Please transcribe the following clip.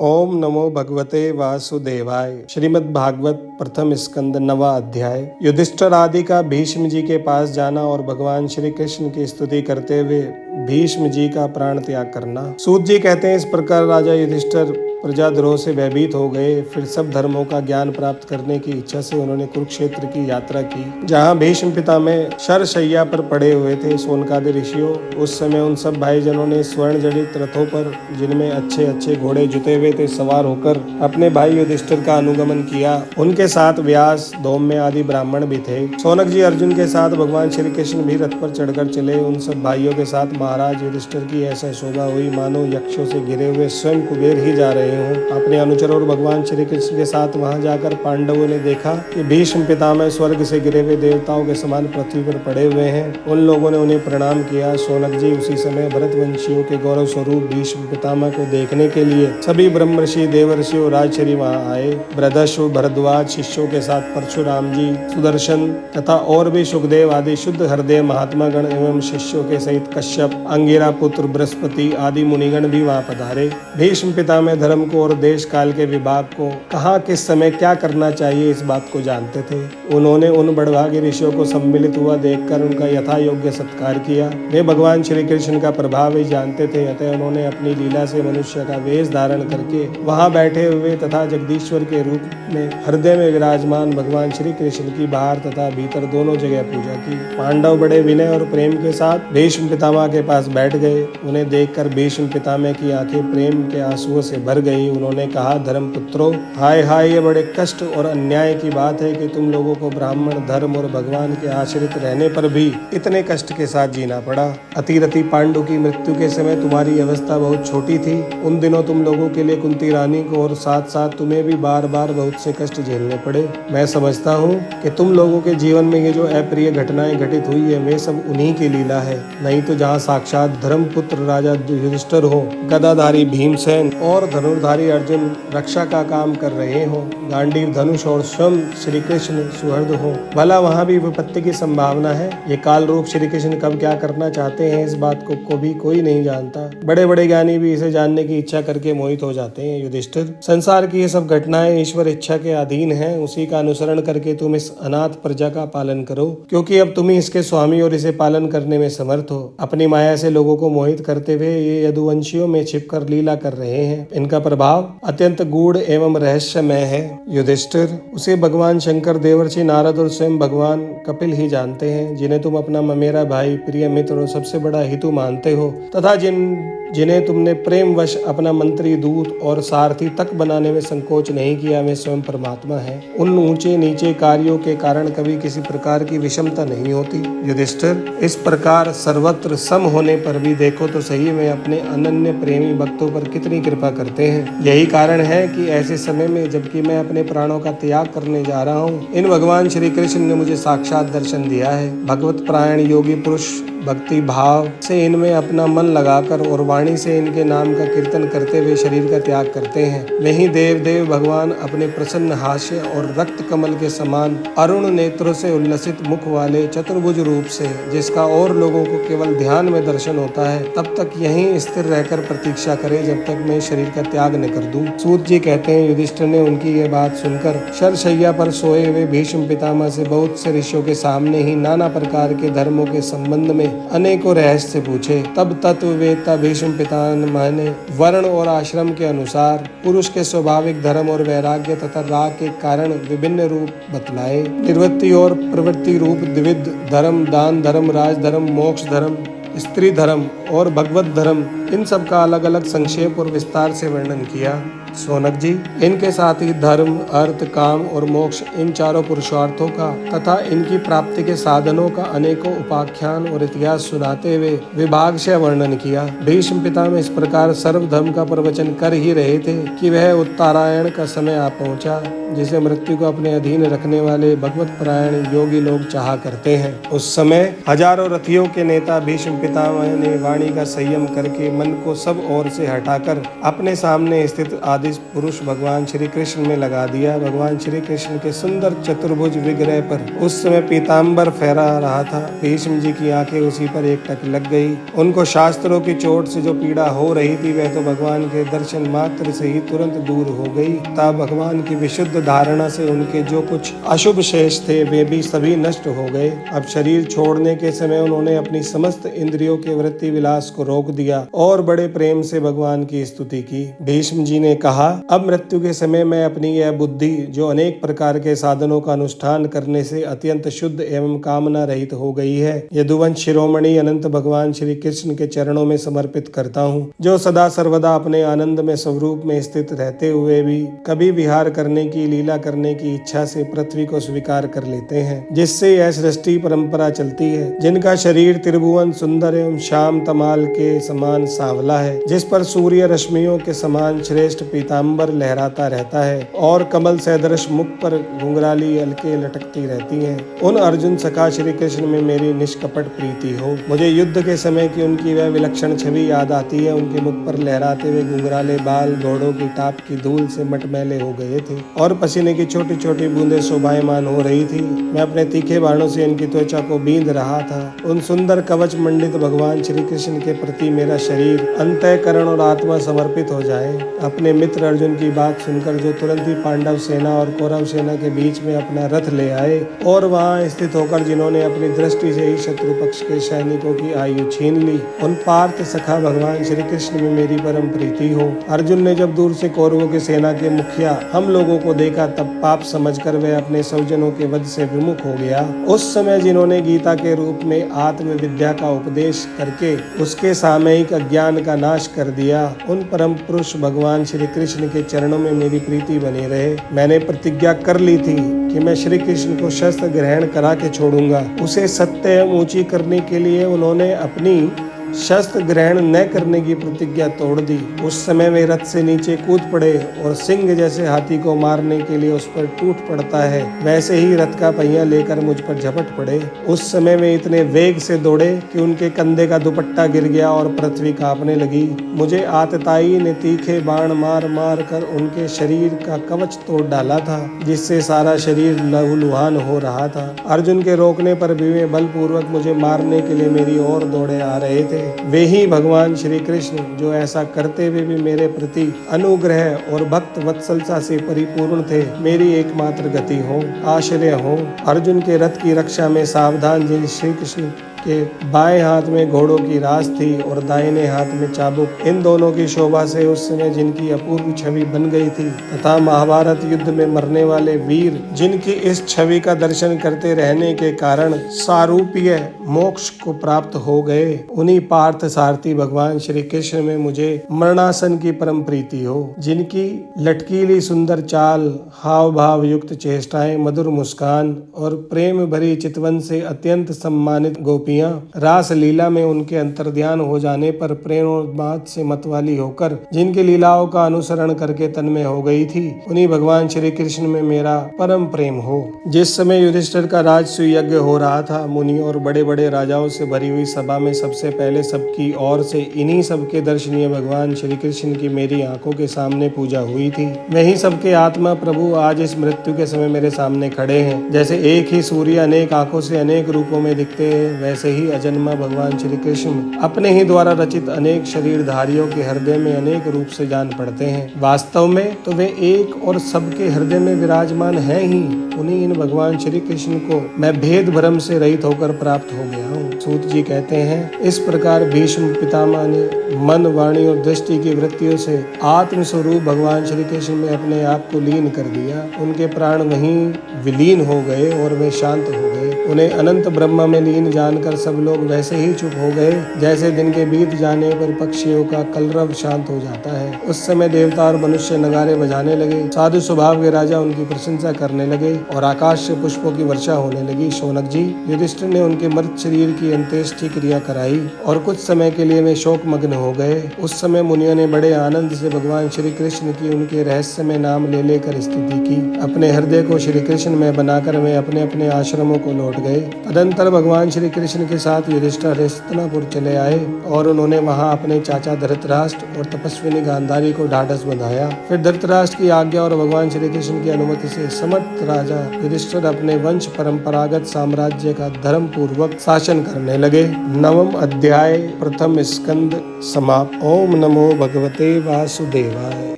ओम नमो भगवते वासुदेवाय। श्रीमद् भागवत प्रथम स्कंद 9वां अध्याय। युधिष्ठिर आदि का भीष्म जी के पास जाना और भगवान श्री कृष्ण की स्तुति करते हुए भीष्म जी का प्राण त्याग करना। सूत जी कहते हैं, इस प्रकार राजा युधिष्ठिर प्रजाद्रोह से भयभीत हो गए। फिर सब धर्मों का ज्ञान प्राप्त करने की इच्छा से उन्होंने कुरुक्षेत्र की यात्रा की, जहाँ भीष्म पितामह शरशैया पर पड़े हुए थे। सोनकादि ऋषियों, उस समय उन सब भाईजनों ने स्वर्ण जड़ित रथों पर, जिनमें अच्छे अच्छे घोड़े जुते हुए थे, सवार होकर अपने भाई युधिष्ठिर का अनुगमन किया। उनके साथ व्यास, धौम्य आदि ब्राह्मण भी थे। शौनक जी अर्जुन के साथ भगवान श्री कृष्ण भी रथ पर चढ़कर चले। उन सब भाइयों के साथ महाराज युधिष्ठिर की ऐसा शोभा हुई मानो यक्षों से घिरे हुए स्वयं कुबेर ही जा रहे हों। अपने अनुचरों और भगवान श्री कृष्ण के साथ वहां जाकर पांडवों ने देखा कि भीष्म पितामह स्वर्ग से गिरे हुए देवताओं के समान पृथ्वी पर पड़े हुए हैं। उन लोगों ने उन्हें प्रणाम किया। शौनक जी उसी समय भरतवंशियों के गौरव स्वरूप भीष्म पितामह को देखने के लिए सभी ब्रह्मर्षि, देवर्षि और राजर्षि वहां आए। बृहदश्व, भरद्वाज शिष्यों के साथ परशुराम जी, सुदर्शन तथा और भी सुखदेव आदि शुद्ध हृदय महात्मा गण एवं शिष्यों के सहित कश्यप, अंगिरा पुत्र बृहस्पति आदि मुनिगण भी वहां पधारे। भीष्म पितामह धर्म को और देश काल के विभाग को, कहाँ किस समय क्या करना चाहिए, इस बात को जानते थे। उन्होंने उन बड़भागी ऋषियों को सम्मिलित हुआ देखकर उनका यथा योग्य सत्कार किया। वे भगवान श्री कृष्ण का प्रभाव ही जानते थे, अतः उन्होंने अपनी लीला से मनुष्य का वेश धारण करके वहां बैठे हुए तथा जगदीश्वर के रूप में हृदय में विराजमान भगवान श्री कृष्ण की बाहर तथा भीतर दोनों जगह पूजा की। पांडव बड़े विनय और प्रेम के साथ भीष्म पितामह के पास बैठ गए। उन्हें देखकर भीष्म पितामह की आंखें प्रेम के आंसुओं से भर गई। उन्होंने कहा, धर्म पुत्रों, हाय हाय, ये बड़े कष्ट और अन्याय की बात है कि तुम लोगों को ब्राह्मण धर्म और भगवान के आश्रित रहने पर भी इतने कष्ट के साथ जीना पड़ा। अतिरथि पांडु की मृत्यु के समय तुम्हारी अवस्था बहुत छोटी थी। उन दिनों तुम लोगों के लिए कुंती रानी को और साथ साथ तुम्हें भी बार बार बहुत से कष्ट झेलने पड़े। मैं समझता हूँ कि तुम लोगों के जीवन में ये जो अप्रिय घटनाएं घटित हुई है, वे सब उन्हीं की लीला है। नहीं तो जहाँ साक्षात धर्म पुत्र राजा युधिष्ठिर हो, गदाधारी भीमसेन और धनुर्धारी अर्जुन रक्षा का काम कर रहे हो, गांडीव धनुष और स्वयं श्री कृष्ण सुहृद हो, भला वहाँ भी विपत्ति की संभावना है। ये काल रूप श्री कृष्ण कब क्या करना चाहते हैं, इस बात को भी कोई नहीं जानता। बड़े बड़े ज्ञानी भी इसे जानने की इच्छा करके मोहित हो जाते हैं। युधिष्ठिर, संसार की ये सब घटनाएं ईश्वर इच्छा के अधीन हैं। उसी का अनुसरण करके तुम इस अनाथ प्रजा का पालन करो, क्योंकि अब तुम ही इसके स्वामी और इसे पालन करने में समर्थ हो। अपनी माया से लोगों को मोहित करते हुए ये यदुवंशियों में छिपकर लीला कर रहे हैं। इनका प्रभाव अत्यंत गूढ़ एवं रहस्यमय है। युधिष्ठिर, उसे भगवान शंकर, देवर्षि नारद और स्वयं भगवान कपिल ही जानते हैं, जिन्हें तुम अपना ममेरा भाई, प्रिय मित्र और सबसे बड़ा हितु मानते हो, तथा जिन्हें तुमने प्रेमवश अपना मंत्री, दूत और सारथी तक बनाने में संकोच नहीं किया, वे स्वयं परमात्मा है। उन ऊंचे नीचे कार्यों के कारण कभी किसी प्रकार की विषमता नहीं होती। युधिष्ठिर, इस प्रकार सर्वत्र सम होने पर भी देखो तो सही में अपने अनन्य प्रेमी भक्तों पर कितनी कृपा करते हैं। यही कारण है कि ऐसे समय में, जबकि मैं अपने प्राणों का त्याग करने जा रहा हूँ, इन भगवान श्री कृष्ण ने मुझे साक्षात दर्शन दिया है। भगवत परायण योगी पुरुष भक्ति भाव से इनमें अपना मन लगाकर और वाणी से इनके नाम का कीर्तन करते हुए शरीर का त्याग करते हैं। वहीं देव भगवान अपने प्रसन्न हास्य और रक्त कमल के समान अरुण नेत्रों से उल्लसित मुख वाले चतुर्भुज रूप से, जिसका और लोगों को केवल ध्यान में दर्शन होता है, तब तक यहीं स्थिर रहकर प्रतीक्षा करे जब तक मैं शरीर का त्याग न कर दूं। सूत जी कहते हैं, युधिष्ठिर ने उनकी ये बात सुनकर शरशैया पर सोए हुए भीष्म पितामह से बहुत से ऋषियों के सामने ही नाना प्रकार के धर्मों के संबंध में अनेकों रहस्य पूछे। तब तत्ववेत्ता भीष्म पितामह ने वर्ण और आश्रम के अनुसार पुरुष के स्वाभाविक धर्म और वैराग्य तथा राग के कारण विभिन्न रूप बतलाए। निवृत्ति और प्रवृत्ति रूप द्विविध धर्म, दान धर्म, राज धर्म, मोक्ष धर्म, स्त्री धर्म और भगवत धर्म, इन सब का अलग अलग संक्षेप और विस्तार से वर्णन किया। शौनक जी, इनके साथ ही धर्म, अर्थ, काम और मोक्ष, इन चारों पुरुषार्थों का तथा इनकी प्राप्ति के साधनों का अनेकों उपाख्यान और इतिहास सुनाते हुए विभाग से वर्णन किया। भीष्म पितामह इस प्रकार सर्वधर्म का प्रवचन कर ही रहे थे कि वह उत्तरायण का समय आ पहुंचा, जिसे मृत्यु को अपने अधीन रखने वाले भगवत परायण योगी लोग चाहा करते हैं। उस समय हजारों रथियों के नेता भीष्म पितामह ने वाणी का संयम करके मन को सब ओर से हटाकर अपने सामने स्थित आदि पुरुष भगवान श्री कृष्ण में लगा दिया। भगवान श्री कृष्ण के सुंदर चतुर्भुज विग्रह पर उस समय पीताम्बर फहरा रहा था। भीष्म जी की आंखें उसी पर एकटक लग गई। उनको शास्त्रों की चोट से जो पीड़ा हो रही थी वह तो भगवान के दर्शन मात्र से ही तुरंत दूर हो गई। तब भगवान की विशुद्ध धारणा से उनके जो कुछ अशुभ शेष थे वे भी सभी नष्ट हो गए। अब शरीर छोड़ने के समय उन्होंने अपनी समस्त इंद्रियों के वृत्ति विलास को रोक दिया और बड़े प्रेम से भगवान की स्तुति की। भीष्म जी ने कहा, अब मृत्यु के समय मैं अपनी यह बुद्धि जो अनेक प्रकार के साधनों का अनुष्ठान करने से अत्यंत शुद्ध एवं कामना रहित हो गई है, यदुवंश शिरोमणि अनंत भगवान श्री कृष्ण के चरणों में समर्पित करता हूँ, जो सदा सर्वदा अपने आनंद में स्वरूप में स्थित रहते हुए भी कभी विहार करने की लीला करने की इच्छा से पृथ्वी को स्वीकार कर लेते हैं, जिससे यह सृष्टि परंपरा चलती है, जिनका शरीर त्रिभुवन सुंदर एवं श्याम तमाल के समान सांवला है, जिस पर सूर्य रश्मियों के समान श्रेष्ठ पीताम्बर लहराता रहता है और कमल सदृश मुख पर घुंघराली अलके लटकती रहती हैं। उन अर्जुन सखा श्री कृष्ण में मेरी निष्कपट प्रीति हो। मुझे युद्ध के समय की उनकी वह विलक्षण छवि याद आती है। उनके मुख पर लहराते हुए घुंघराले बाल घोड़ों की टाप की धूल से मटमैले हो गए थे और पसीने की छोटी छोटी बूंदें शोभायमान हो रही थी। मैं अपने तीखे बाणों से इनकी त्वचा को बींध रहा था। उन सुंदर कवच मंडित भगवान श्री कृष्ण के प्रति मेरा शरीर, अंतःकरण और आत्मा समर्पित हो जाए। अपने मित्र अर्जुन की बात सुनकर जो तुरंत ही पांडव सेना और कौरव सेना के बीच में अपना रथ ले आए और वहां स्थित होकर जिन्होंने अपनी दृष्टि से ही शत्रु पक्ष के सैनिकों की आयु छीन ली, उन पार्थ सखा भगवान श्री कृष्ण में मेरी परम प्रीति हो। अर्जुन ने जब दूर से कौरवों की सेना के मुखिया हम लोगों को देखा तब पाप समझकर वह अपने स्वजनों के वध से विमुख हो गया। उस समय जिन्होंने गीता के रूप में आत्म विद्या का उपदेश करके उसके सामयिक अज्ञान का नाश कर दिया, उन परम पुरुष भगवान श्री कृष्ण के चरणों में मेरी प्रीति बनी रहे। मैंने प्रतिज्ञा कर ली थी कि मैं श्री कृष्ण को शस्त्र ग्रहण करा के छोड़ूंगा। उसे सत्य एवं ऊंची करने के लिए उन्होंने अपनी शस्त्र ग्रहण न करने की प्रतिज्ञा तोड़ दी। उस समय वे रथ से नीचे कूद पड़े और सिंह जैसे हाथी को मारने के लिए उस पर टूट पड़ता है वैसे ही रथ का पहिया लेकर मुझ पर झपट पड़े। उस समय वे इतने वेग से दौड़े कि उनके कंधे का दुपट्टा गिर गया और पृथ्वी कांपने लगी। मुझे आतताई ने तीखे बाण मार मार कर उनके शरीर का कवच तोड़ डाला था, जिससे सारा शरीर लहूलुहान हो रहा था। अर्जुन के रोकने पर भी वे बलपूर्वक मुझे मारने के लिए मेरी ओर दौड़े आ रहे थे। वे ही भगवान श्री कृष्ण जो ऐसा करते हुए भी मेरे प्रति अनुग्रह और भक्त वत्सलता से परिपूर्ण थे, मेरी एकमात्र गति हो, आश्रय हो। अर्जुन के रथ की रक्षा में सावधान जी श्री कृष्ण के बाएं हाथ में घोड़ों की रास थी और दाहिने हाथ में चाबुक। इन दोनों की शोभा से उस समय जिनकी अपूर्व छवि बन गई थी तथा महाभारत युद्ध में मरने वाले वीर जिनकी इस छवि का दर्शन करते रहने के कारण सारूप्य मोक्ष को प्राप्त हो गए, उन्हीं पार्थ सारथी भगवान श्री कृष्ण में मुझे मरणासन की परम प्रीति हो। जिनकी लटकीली सुंदर चाल, हाव भाव युक्त चेष्टाएं, मधुर मुस्कान और प्रेम भरी चितवन से अत्यंत सम्मानित गोपी रास लीला में उनके अंतर्ध्यान हो जाने पर प्रेम और बात से मतवाली होकर जिनकी लीलाओं का अनुसरण करके तन्मय हो गई थी, उन्हीं भगवान श्री कृष्ण में मेरा परम प्रेम हो। जिस समय युधिष्ठिर का राजसूय यज्ञ हो रहा था, मुनि और बड़े बड़े राजाओं से भरी हुई सभा में सबसे पहले सबकी ओर से इन्हीं सबके दर्शनीय भगवान श्री कृष्ण की मेरी आंखों के सामने पूजा हुई थी। वही सबके आत्मा प्रभु आज इस मृत्यु के समय मेरे सामने खड़े हैं। जैसे एक ही सूर्य अनेक आंखों से अनेक रूपों में दिखते हैं, वैसे ही अजन्मा भगवान श्री कृष्ण अपने ही द्वारा रचित अनेक शरीरधारियों के हृदय में अनेक रूप से जान पड़ते हैं। वास्तव में तो वे एक और सबके हृदय में विराजमान हैं ही। उन्हीं इन भगवान श्री कृष्ण को मैं भेद भ्रम से रहित होकर प्राप्त हो गया हूँ। सूत जी कहते हैं, इस प्रकार भीष्म पितामह ने मन, वाणी और दृष्टि की वृत्तियों से आत्म स्वरूप भगवान श्री कृष्ण में अपने आप को लीन कर दिया। उनके प्राण वहीं विलीन हो गए और वे शांत हो गए। उन्हें अनंत ब्रह्म में लीन जानकर सब लोग वैसे ही चुप हो गए जैसे दिन के बीत जाने पर पक्षियों का कलरव शांत हो जाता है। उस समय देवता और मनुष्य नगारे बजाने लगे, साधु स्वभाव के राजा उनकी प्रशंसा करने लगे और आकाश से पुष्पों की वर्षा होने लगी। शौनक जी, युधिष्ठिर ने उनके मृत शरीर की अंत्येष्टि क्रिया कराई और कुछ समय के लिए वे शोक मग्न हो गए। उस समय मुनियों ने बड़े आनंद से भगवान श्री कृष्ण की उनके रहस्यमय नाम ले लेकर स्तुति की। अपने हृदय को श्री कृष्ण में बनाकर वे अपने अपने आश्रमों को लौट लौट गए। तदंतर भगवान श्री कृष्ण के साथ युधिष्ठिर हस्तिनापुर चले आए और उन्होंने वहां अपने चाचा धृतराष्ट्र और तपस्विनी गांधारी को ढाढ़स बंधाया। फिर धृतराष्ट्र की आज्ञा और भगवान श्री कृष्ण की अनुमति से समर्थ राजा युधिष्ठिर अपने वंश परंपरागत साम्राज्य का धर्म पूर्वक शासन करने लगे। नवम अध्याय प्रथम स्कंद समाप्त। ओम नमो भगवते वासुदेवाय।